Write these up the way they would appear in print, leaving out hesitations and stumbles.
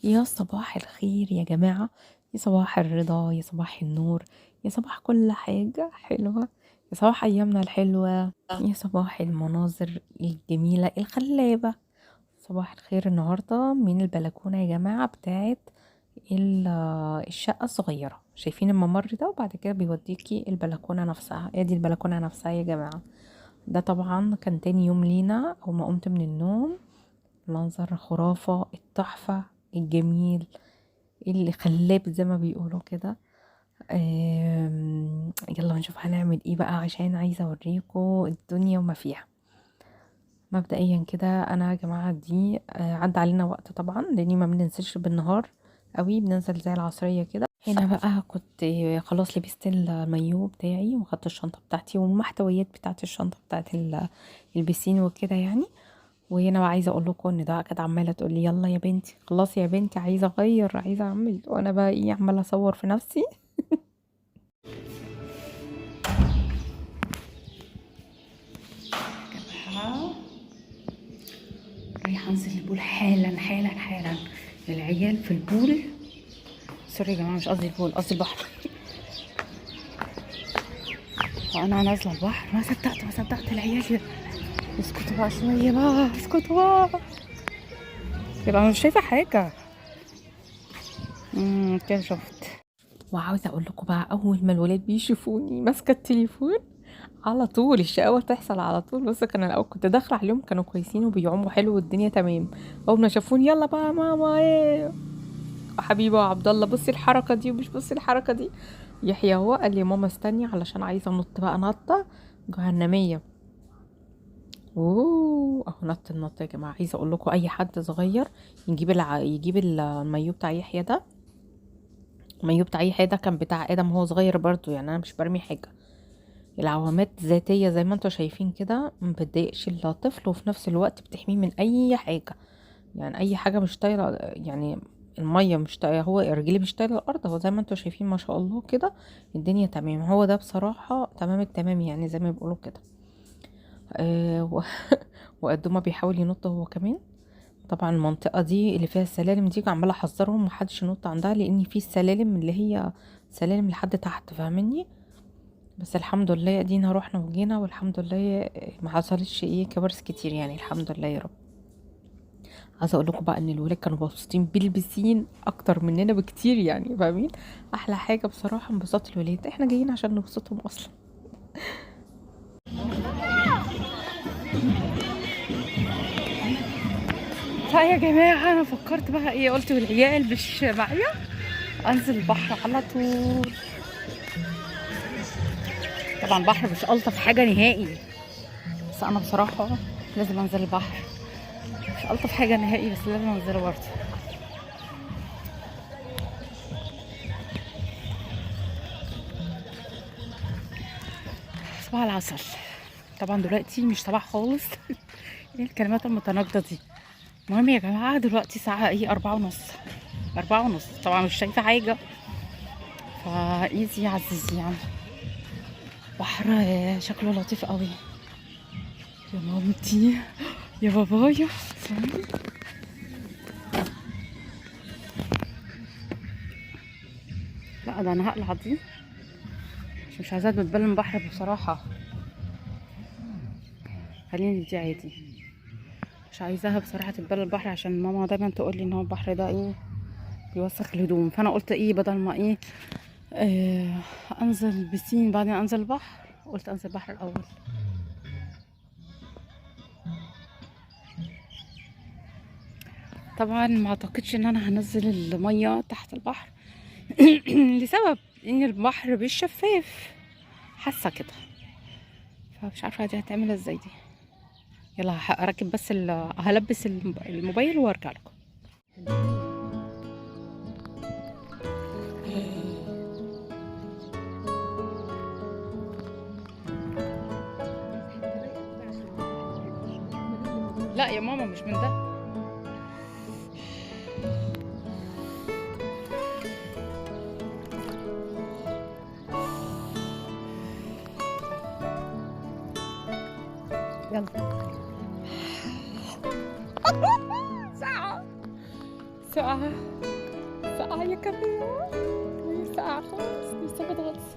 يا صباح الخير يا جماعة، يا صباح الرضا، يا صباح النور، يا صباح كل حاجة حلوة، يا صباح أيامنا الحلوة، يا صباح المناظر الجميلة الخلابة. صباح الخير النهاردة من البلكونة يا جماعة بتاعت ال- الشقة الصغيرة. شايفين الممر ده؟ وبعد كده بيوديكي البلكونة نفسها. ادي البلكونة نفسها يا جماعة. ده طبعا كان تاني يوم لينا أول ما قمت من النوم. منظر خرافة، التحفة، الجميل اللي خلاب زي ما بيقولوا كده. يلا نشوف هنعمل ايه بقى، عشان عايزة اوريكم الدنيا وما فيها. مبدئيا كده انا يا جماعة دي عدى علينا وقت طبعا لاني ما بننزلش بالنهار قوي، بننزل زي العصرية كده. هنا بقى كنت خلاص لبست المايو بتاعي واخدت الشنطة بتاعتي والمحتويات بتاعت الشنطة بتاعت البسين وكده يعني. وهنا بقى عايزه اقول لكم ان ده كانت عماله تقول لي يلا يا بنتي خلاص يا بنتي، عايزه اغير عايزه اعمل، وانا بقى ايه عماله اصور في نفسي. جماعة رايحه انزل البول حالا حالا حالا. العيال في البول، سوري يا جماعه مش قصدي البول، قصدي البحر. وانا نازله البحر ما صدقت العيال كده. اسكتوا بقى شويه بقى، اسكتوا بقى، يبقى انا مش شايفه حاجه. كده شفت. وعاوزه اقول لكم بقى اول ما الولاد بيشوفوني ماسكه التليفون على طول الشقاوة تحصل على طول. بص كان الاول كنت داخله عليهم كانوا كويسين وبيعوموا حلو والدنيا تمام. اول ما شافوني يلا بقى يا ماما ايه حبيبي يا عبد الله، بصي الحركه دي ومش بصي الحركه دي. يحيى هو قال لي ماما استني علشان عايزه انط بقى نطه جهنميه. اوه اهو نط النط يا جماعه. عايزه اقول لكم اي حد صغير يجيب يجيب المايو بتاع يحيى ده. المايو بتاع يحيى ده كان بتاع ادم وهو صغير برضو، يعني انا مش برمي حاجه. العوامات ذاتية زي ما انتوا شايفين كده، ما بتضايقش الطفل وفي نفس الوقت بتحميه من اي حاجة. يعني اي حاجة مش طايرة، يعني المية مش طايرة، هو رجليه مش طايرة الارض، هو زي ما انتوا شايفين ما شاء الله كده. الدنيا تمام، هو ده بصراحة تمام التمام يعني زي ما بيقولوا كده. وقدوما بيحاول ينط هو كمان. طبعا المنطقة دي اللي فيها السلالم دي عمالة احذرهم محدش ينط عندها، لان في السلالم اللي هي سلالم لحد تحت، فاهمني؟ بس الحمد لله ادينا روحنا وجينا، والحمد لله ما حصلش ايه كوارث كتير يعني، الحمد لله يا رب. عايزه اقول لكم بقى ان الولاد كانوا مبسوطين بالبسين اكتر مننا بكتير يعني، فاهمين؟ احلى حاجه بصراحه انبساط الولاد، احنا جايين عشان نبسطهم اصلا. طيب يا جماعه انا فكرت بقى ايه، قلت والعيال مش معايا انزل البحر على طول. طبعا البحر مش الطف حاجه نهائي، بس انا بصراحه لازم انزل البحر. مش الطف حاجه نهائي بس لازم انزله برضه. صباح العسل. طبعا دلوقتي مش صباح خالص. ايه الكلمات المتناقضة دي؟ المهم يا جماعة دلوقتي ساعة ايه، 4:30. 4:30 طبعا مش شايفة حاجة، فايزي عزيزي يعني. بحر شكله لطيف قوي. يا مامتي يا بابايا ثواني. لا ده انا هقلع دي عشان مش عايزاها تبان بحر بصراحة. خليني دي عادي، مش عايزاها بصراحة تتبل البحر عشان ماما دايما تقول لي ان هو البحر ده ايه بيوسخ الهدوم. فانا قلت ايه بدل ما ايه انزل البسين بعدين انزل البحر، قلت انزل البحر الاول. طبعا ما اعتقدش ان انا هنزل المية تحت البحر لسبب ان البحر مش شفاف، حاسه كده. فمش عارفه دي هتعمل ازاي دي. يلا هركب بس هلبس الموبايل وارجع لكم. لا يا ماما مش من ده. يلا. ساعة ساقعة ساقعة يا كاميرا، ساقعة خالص، لسه بتغطس.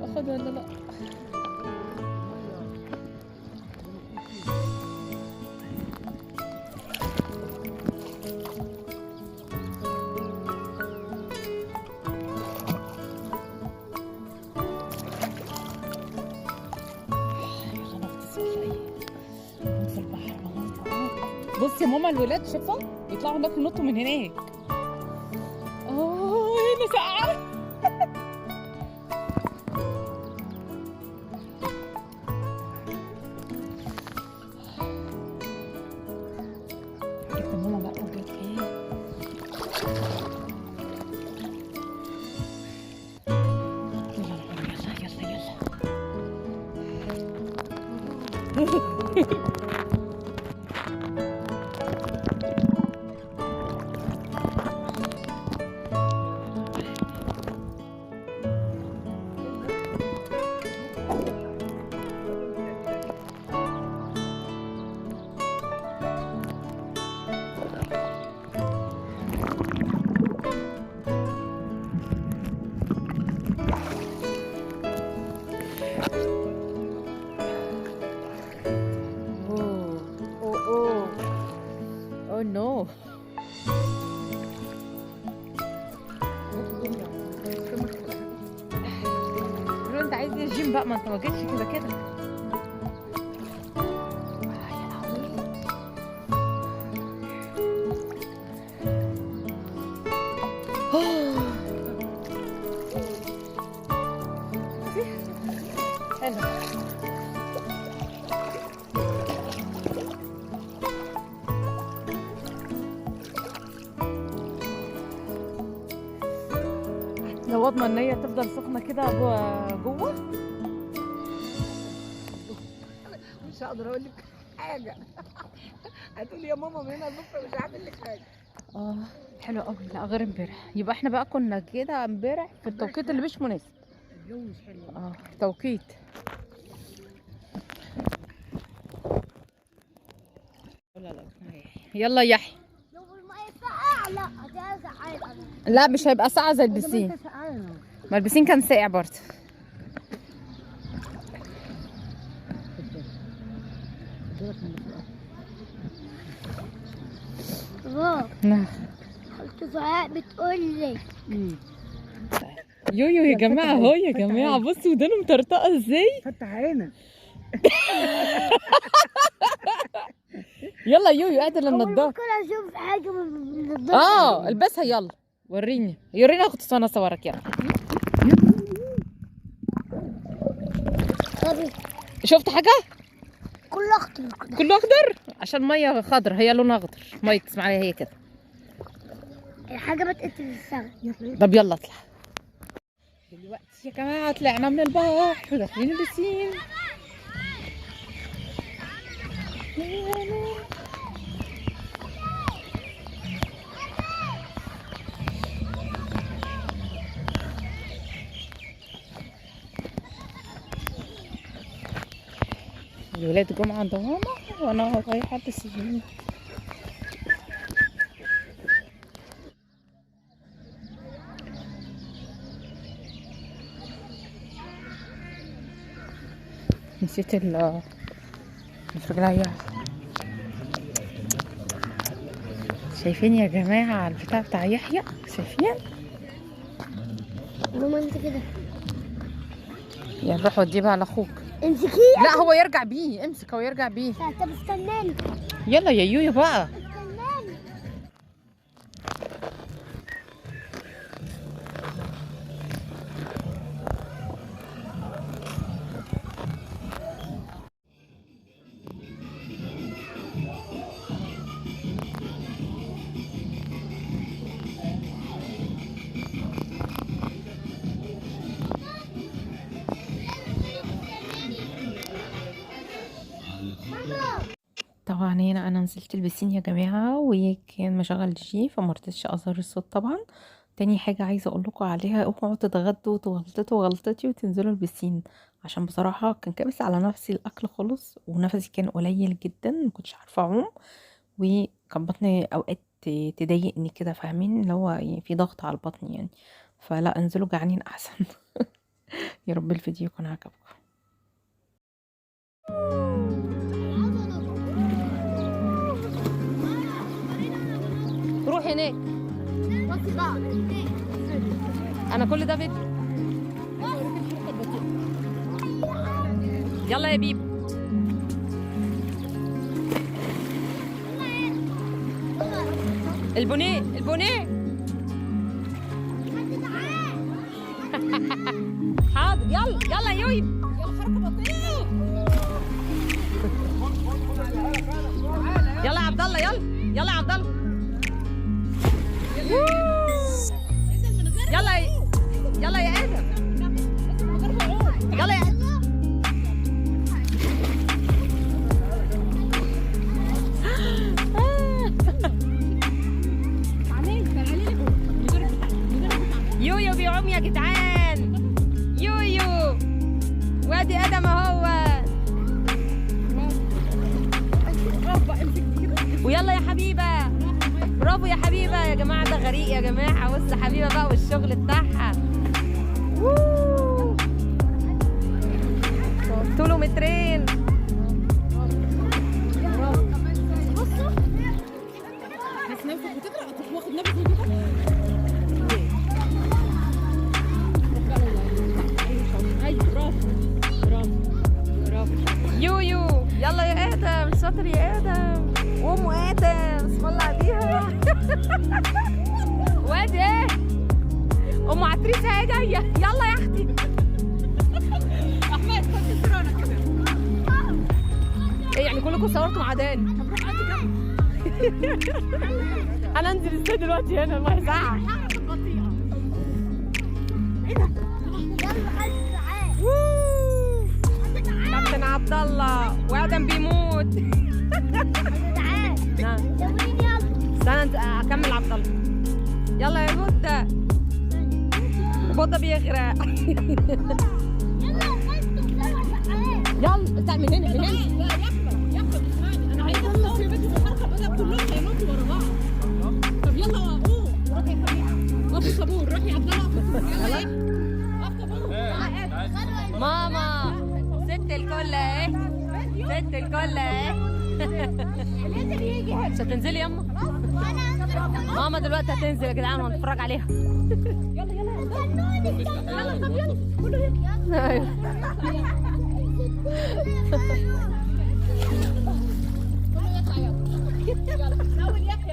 اخد ولا لا؟ يلا نغطس ولا ايه؟ ننزل البحر والله. بص يا ماما الولاد شوفوا يطلعوا هناك ينطوا من هناك. هنا ساقعة. جبت ماما بقى وجت ايه؟ يلا يلا يلا يلا. Oh no. قولوا انت عايز ايه الجيم بقى، ما انت ما جيتش كده كده. حلو. لو اضمن ان هي تفضل سخنه كده جوه مش هقدر اقول لك حاجه. هتقولي يا ماما من هنا لبكره مش هعمل لك حاجه. حلو قوي. لا غير امبارح، يبقى احنا بقى كنا كده امبارح في التوقيت اللي مش مناسب. الجو مش حلو. توقيت. لا يلا يا يحيى. لو المية ساقعة لا هتزعل. لا مش هيبقى ساقعه زي البسين، ما البسين كان ساقع برضه. بابا نعم. خالته زهاء بتقول لي يويو يا جماعه اهو يا جماعه، بصوا ودانه مطرطقه ازاي. فتح عينك. يلا يويو اعدل النضاره. ممكن اشوف حاجة من النضارة. البسها يلا. وريني اخد انا اصورك يلا. شفت حاجه؟ كله اخضر كله اخضر عشان ميه خضر، هي لونها اخضر. ميه تسمع عليها هي كده. الحاجة بتقتل السمك. طب يلا اطلع دلوقتي يا جماعه. طلعنا من البحر وداخلين البسين. الولاد جم عند ماما وانا رايحه البسين. نسيت الفجلاية. شايفين يا جماعة على البتاع بتاع يحيى؟ شايفين؟ ماما انت كده يلا روح وديه بقى لاخوك. امسكيه. لا هو يرجع بيه، امسك هو يرجع بيه. طب استناني. يلا يا يويا بقى. استناني. طبعا هنا انا نزلت البسين يا جماعه وكان مشغل جي فمرضتش اظهر الصوت طبعا. تاني حاجه عايزه اقول لكم عليها، اوعوا تتغدوا وتغلطوا غلطتي وتنزلوا البسين، عشان بصراحه كان كابس على نفسي الاكل خالص ونفسي كان قليل جدا، مكنتش عارفه اعوم وكان بطني اوقات تضايقني كده، فاهمين؟ اللي هو يعني في ضغط على البطن يعني. فلا، انزلوا جعانين احسن. يا رب الفيديو يكون عجبكم. روح هناك. انا كل ده فيديو. يلا يا بيب. البونيه البونيه. حاضر. يلا يلا يا يويب. يلا حركه بطيئه. يلا يا عبد الله. يلا يلا يا عبد الله. يلا يلا يا ادم. يلا يا ادم. يويو بيعوم يا جدعان. يويو. وادي ادم اهو. ويلا يا حبيبه. برافو يا حبيبه. يا جماعه ده غريق يا جماعه. بص حبيبه بقى والشغل بتاعها. طوله مترين. بصوا بس نفسك بتقرا واخد نفسك كده. ايوه برافو برافو برافو. يويو. يلا يا ادم. شاطر يا ادم. وام ادم بسم الله عليها. وادي ايه ام عتريسه اهي جايه. يلا يا اختي. احمد خد الصوره كده. ايه يعني كلكم صورتوا مع داني؟ طب روح انت جنبي. انا انزل ازاي دلوقتي هنا؟ ما يزعق. حركه بطيئه. كابتن عبد الله وادم بيموت. نعم. استنى انت اكمل عبد الله. يلا يا بودة. بودة بيغرق. يلا تعمل هنا من هنا. لا يا احمد اسمعني انا عايزه اصور يا بنتي بالحركه بدأ كلهم هينطوا ورا بعض. طب يلا قوم روح يا حبيبي. ابو صابور روح يا عبد الله. يلا ابو ماما ست الكل اهي. ست الكل اهي. مش هتنزلي يما؟ ماما دلوقتي هتنزل يا جدعان وهنتفرج عليها. يلا يلا طب يلا كله يلا. كله يطلع يلا. يلا اول ياكل